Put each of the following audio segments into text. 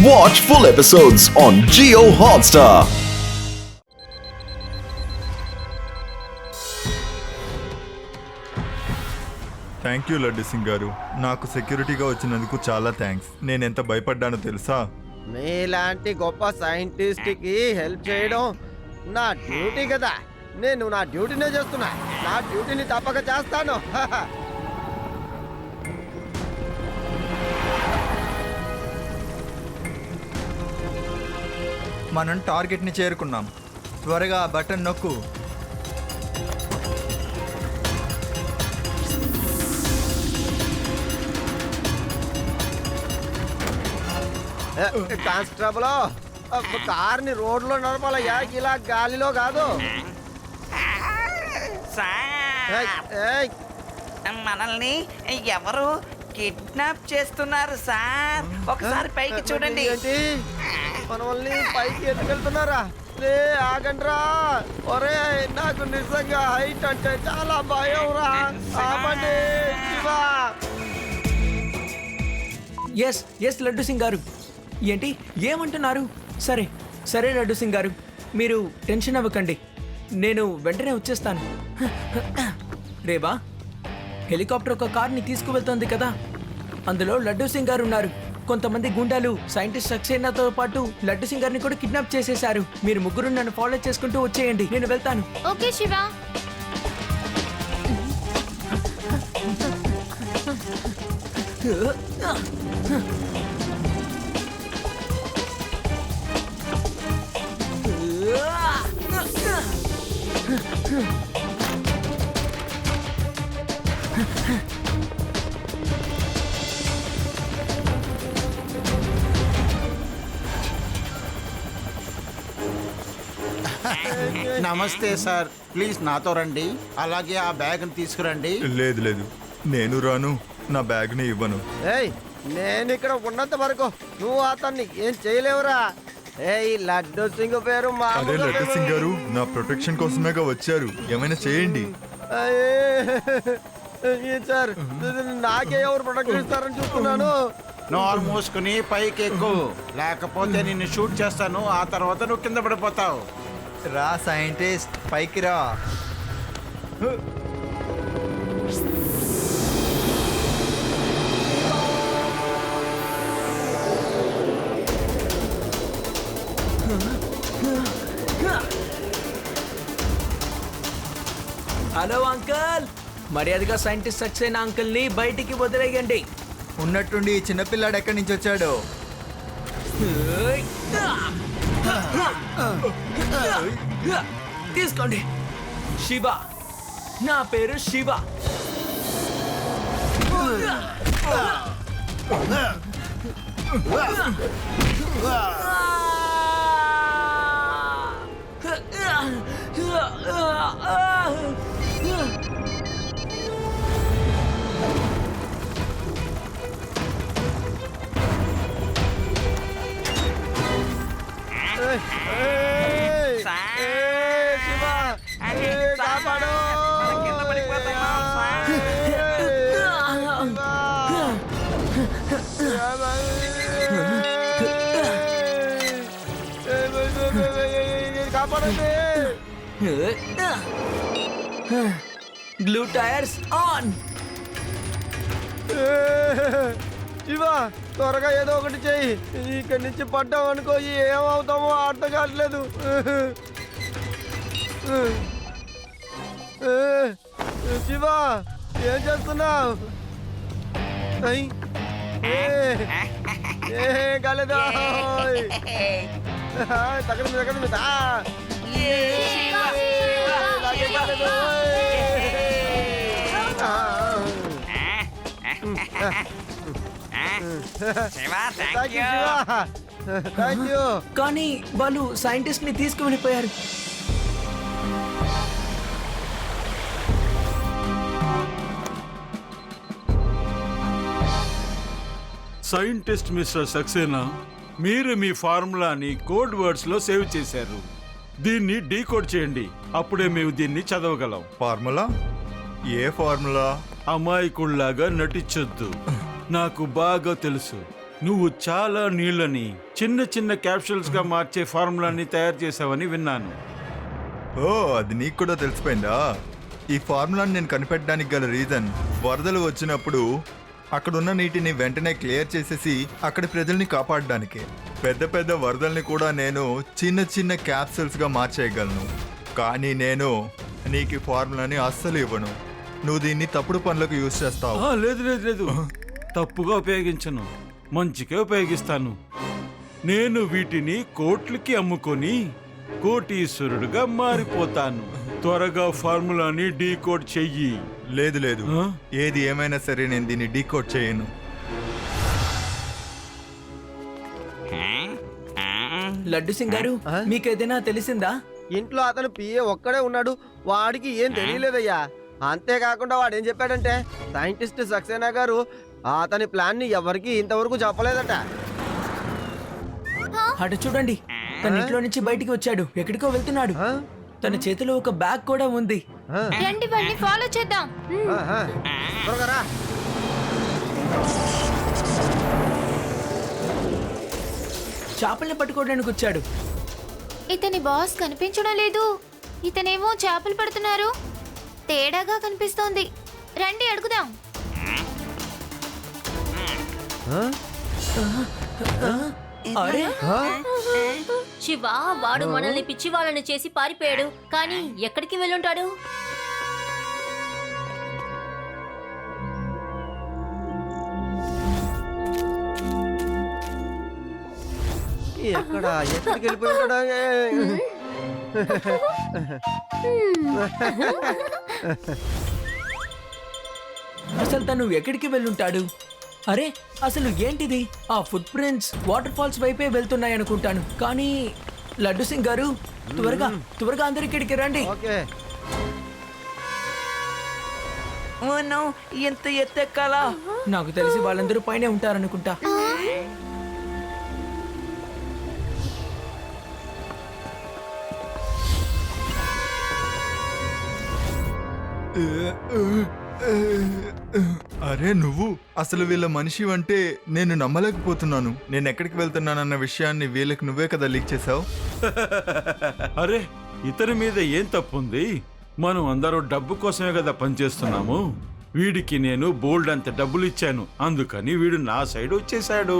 Watch full episodes on Jio Hotstar. Thank you laddu Singh గారు, నాకు సెక్యూరిటీగా వచ్చినందుకు చాలా థ్యాంక్స్. నేను ఎంత భయపడ్డానో తెలుసా? మీలాంటి గొప్ప సైంటిస్ట్కి హెల్ప్ చేయడం నా డ్యూటీ కదా. నేను నా డ్యూటీనే చేస్తున్నా. నా డ్యూటీని తప్పక చేస్తాను. మనం టార్గెట్ని చేరుకున్నాం. త్వరగా ఆ బటన్ నొక్కు. కానిస్టేబుల్, కార్ని రోడ్లో నడపాలయ్యా, ఇలా గాలిలో కాదు. ఏయ్, ఏయ్. మనల్ని ఎవరు కిడ్నాప్ చేస్తున్నారు సార్? ఒకసారి పైకి చూడండి. ఏంటి, మనల్ని పైకి ఎత్తుకెళ్తున్నారా? రే ఆగండ్రా. ఒరే, నాకు నిజంగా హైట్ అంటే చాలా భయం రా. ఆపండి శివా. ఎస్ ఎస్ లడ్డు సింగ్ గారు. ఏంటి ఏమంటున్నారు? సరే సరే లడ్డు సింగ్ గారు, మీరు టెన్షన్ అవ్వకండి, నేను వెంటనే వచ్చేస్తాను. రేవా, హెలికాప్టర్ ఒక కార్ని తీసుకువెళ్తోంది కదా, అందులో లడ్డు సింగ్ గారు ఉన్నారు. కొంతమంది గుండాలు సైంటిస్ట్ సక్సేనాతో పాటు లడ్డు సింగ్ గారిని కూడా కిడ్నాప్ చేసేశారు. మీరు ముగ్గురు నన్ను ఫాలో చేసుకుంటూ వచ్చేయండి, నేను వెళ్తాను. ఓకే శివ. నమస్తే సార్, ప్లీజ్ నాతో రండి. అలాగే ఆ బ్యాగ్ని తీసుకురండి. లేదు లేదు, నేను రాను, నా బ్యాగ్ని ఇవ్వను. ఏయ్, నేను ఇక్కడ ఉన్నంత వరకు నువ్వు అతన్ని ఏం చేయలేవురా. ఏయ్, లడ్డు సింగ్ పేరు అదే లడ్డు సింగ్ గారు, నా ప్రొటెక్షన్ కోసమేగా వచ్చారు, ఏమైనా చేయండి. సార్, నాకే ఎవరు ప్రొటెక్షన్ ఇస్తారని చూస్తున్నాను. నోరు మూసుకుని పైకి ఎక్కు, లేకపోతే నిన్ను షూట్ చేస్తాను. ఆ తర్వాత నువ్వు కింద పడిపోతావు. రా సైంటిస్ట్, పైకి రా. హలో అంకల్, మర్యాదగా సైంటిస్ట్ సక్సేనా అంకుల్ని బయటికి వదిలేయండి. ఉన్నట్టుండి ఈ చిన్నపిల్లాడు ఎక్కడి నుంచి వచ్చాడు? తీసుకోండి. శివ, నా పేరు శివ. కాపాడు. కింద పడిపోతున్నాం సార్. కాపాడండి. Glue tyres on. శివా, త్వరగా ఏదో ఒకటి చెయ్యి. ఇక్కడి నుంచి పడ్డాం అనుకో, ఏమవుతామో అర్థం కావట్లేదు. శివా, ఏం చేస్తున్నావు? ఏ కాలేదా? తగ్గదు తగ్గదు. నాకేం కాలేదు. Thank you Shiva, thank you. కానీ వాళ్ళు సైంటిస్ట్ ని తీసుకువెళ్ళిపోయారు. సైంటిస్ట్ మిస్టర్ సక్సేనా, మీరు మీ ఫార్ములాని కోడ్ వర్డ్స్ లో సేవ్ చేశారు. దీన్ని డీకోడ్ చేయండి, అప్పుడే మేము దీన్ని చదవగలం. ఫార్ములా? ఏ ఫార్ములా? అమాయకుల్లాగా నటించొద్దు, నాకు బాగా తెలుసు. నువ్వు చాలా నీళ్ళని చిన్న చిన్న క్యాప్సూల్స్ గా మార్చే ఫార్ములాని తయారు చేసావని విన్నాను. ఓ అది నీకు కూడా తెలిసిపోయిందా? ఈ ఫార్ములాని నేను కనిపెట్టడానికి గల రీజన్, వరదలు వచ్చినప్పుడు అక్కడున్న నీటిని వెంటనే క్లియర్ చేసేసి అక్కడి ప్రజల్ని కాపాడడానికే. పెద్ద పెద్ద వరదల్ని కూడా నేను చిన్న చిన్న క్యాప్సూల్స్గా మార్చేయగలను. కానీ నేను నీకు ఈ ఫార్ములాని అస్సలు ఇవ్వను. నువ్వు దీన్ని తప్పుడు పనులకు యూజ్ చేస్తావు. లేదు లేదు లేదు, తప్పుగా ఉపయోగించను, మంచిగా ఉపయోగిస్తాను. నేను వీటిని కోట్లకి అమ్ముకొని కోటీశ్వరుడుగా మారిపోతాను. త్వరగా ఫార్ములాని డీకోడ్ చెయ్యి. లేదు లేదు, ఏది ఏమైనా సరే నేను దీన్ని డీకోడ్ చేయను. లడ్డు సింగ్ గారు, మీకేదైనా తెలిసిందా? ఇంట్లో అతను పిఏ ఒక్కడే ఉన్నాడు, వాడికి ఏం తెలియలేదయ్యా. అంతేకాకుండా వాడు ఏం చెప్పాడంటే సైంటిస్ట్ సక్సేనా గారు అతని ప్లాన్ ని ఎవరికి ఇంతవరకు చెప్పలేదట. అటు చూడండి, తన ఇంట్లో నుంచి బయటికి వచ్చాడు, ఎక్కడికో వెళ్తున్నాడు. తన చేతిలో ఒక బ్యాగ్ కూడా ఉంది. రండి వాడిని ఫాలో చేద్దాం. త్వరగా రా. చేపల్ని పట్టుకోవడానికి వచ్చాడు. ఇతని బాస్ కనిపించడం లేదు. ఇతనేమో చేపలు పడుతున్నారు. తేడాగా కనిపిస్తోంది. రండి అడుగుదాం. అరే శివ, వాడు మనల్ని పిచ్చి వాళ్ళని చేసి పారిపోయాడు. కానీ ఎక్కడికి వెళ్ళుంటాడు? ఎక్కడికి వెళ్ళిపోయి ఉంటాడా? అసలు తను ఎక్కడికి వెళ్ళుంటాడు? అరే అసలు ఏంటిది? ఆ ఫుట్ ప్రింట్స్ వాటర్ ఫాల్స్ వైపే వెళ్తున్నాయి అనుకుంటాను. కానీ లడ్డు సింగ్ గారు, త్వరగా త్వరగా అందరు ఇక్కడికి రండి. ఓకే. ఎంత ఎత్తెక్కాలా? నాకు తెలిసి వాళ్ళందరూ పైనే ఉంటారనుకుంటా. అరే నువ్వు అసలు వీళ్ళ మనిషి అంటే నేను నమ్మలేకపోతున్నాను. నేను ఎక్కడికి వెళ్తున్నానన్న విషయాన్ని వీళ్ళకి నువ్వే కదా లీక్ చేసావు. అరే, ఇతని మీద ఏం తప్పుంది? మనం అందరూ డబ్బు కోసమే కదా పనిచేస్తున్నాము. వీడికి నేను బోల్డ్ అంత డబ్బులు ఇచ్చాను, అందుకని వీడు నా సైడ్ వచ్చేసాడు.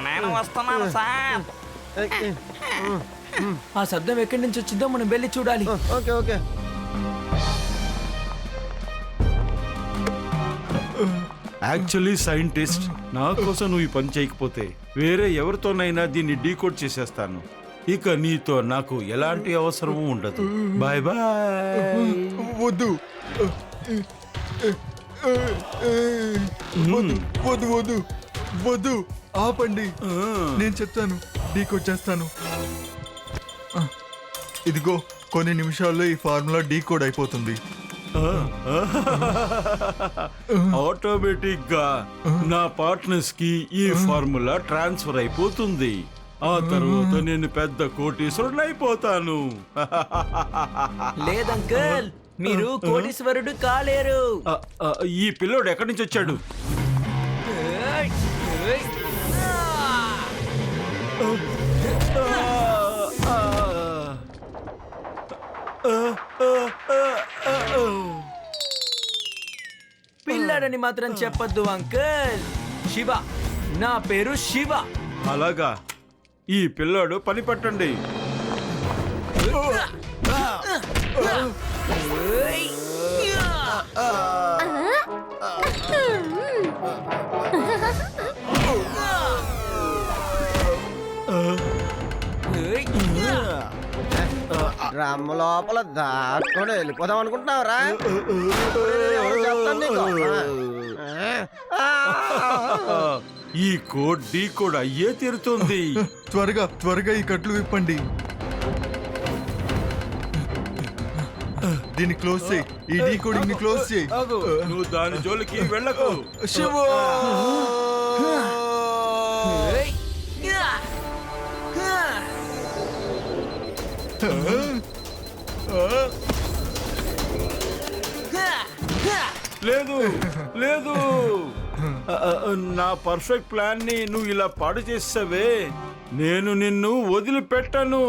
నేను వస్తున్నాను సార్. ఆ శబ్దం ఎక్కడి నుంచి వచ్చిందో మనం వెళ్ళి చూడాలి. Okay okay. యాక్చువల్లీ సైంటిస్ట్, నా కోసం నువ్వు ఈ పని చేయకపోతే వేరే ఎవరితోనైనా దీన్ని డీకోడ్ చేసేస్తాను. ఇక నీతో నాకు ఎలాంటి అవసరము ఉండదు. Bye bye. వద్దు వద్దు వద్దు వద్దు వద్దు, ఆపండి. నేను చెప్తాను, డీకోడ్ చేస్తాను. ఇదిగో కొన్ని నిమిషాల్లో ఈ ఫార్ములా డీకోడ్ అయిపోతుంది. ఆటోమేటిక్ గా నా పార్ట్నర్స్ కి ఈ ఫార్ములా ట్రాన్స్ఫర్ అయిపోతుంది. ఆ తర్వాత నేను పెద్ద కోటీశ్వరుడు అయిపోతాను. లేదంకల్, మీరు కోటీశ్వరుడు కాలేరు. ఈ పిల్లోడు ఎక్కడి నుంచి వచ్చాడు? పిల్లాడని మాత్రం చెప్పొద్దు అంకల్. శివ, నా పేరు శివ. అలాగా, ఈ పిల్లోడు పని పట్టండి. డ్రమ్ లోపల దాటుకొని వెళ్ళిపోదాం అనుకుంటున్నావురా? చెప్తాను నీకు. ఈ కోడ్ డీ కోడ్ అయ్యే తీరుతుంది. త్వరగా త్వరగా ఈ కట్లు విప్పండి. దీన్ని క్లోజ్ చేయి. ఈ డీకోడింగ్ ని క్లోజ్ చేయి. ఆగు. నువ్వు దాని జోలికి వెళ్ళకు. శివో! లేదు లేదు, నా పర్ఫెక్ట్ ప్లాన్ ని నువ్వు ఇలా పాడు చేసావే. నేను నిన్ను వదిలిపెట్టను.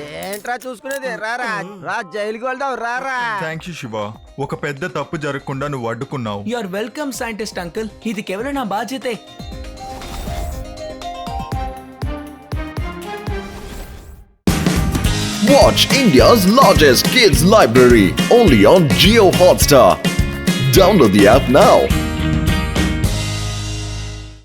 ఏంట్రా చూసుకునేది? రారా రా, జైలుకి వెళ్దాం రారా. Thank you Shiva. ఒక పెద్ద తప్పు జరగకుండా నువ్వు అడ్డుకున్నావు. You are welcome scientist uncle. ఇది కేవలం నా బాధ్యతే. Watch India's largest kids library only on Jio Hotstar. Download the app now.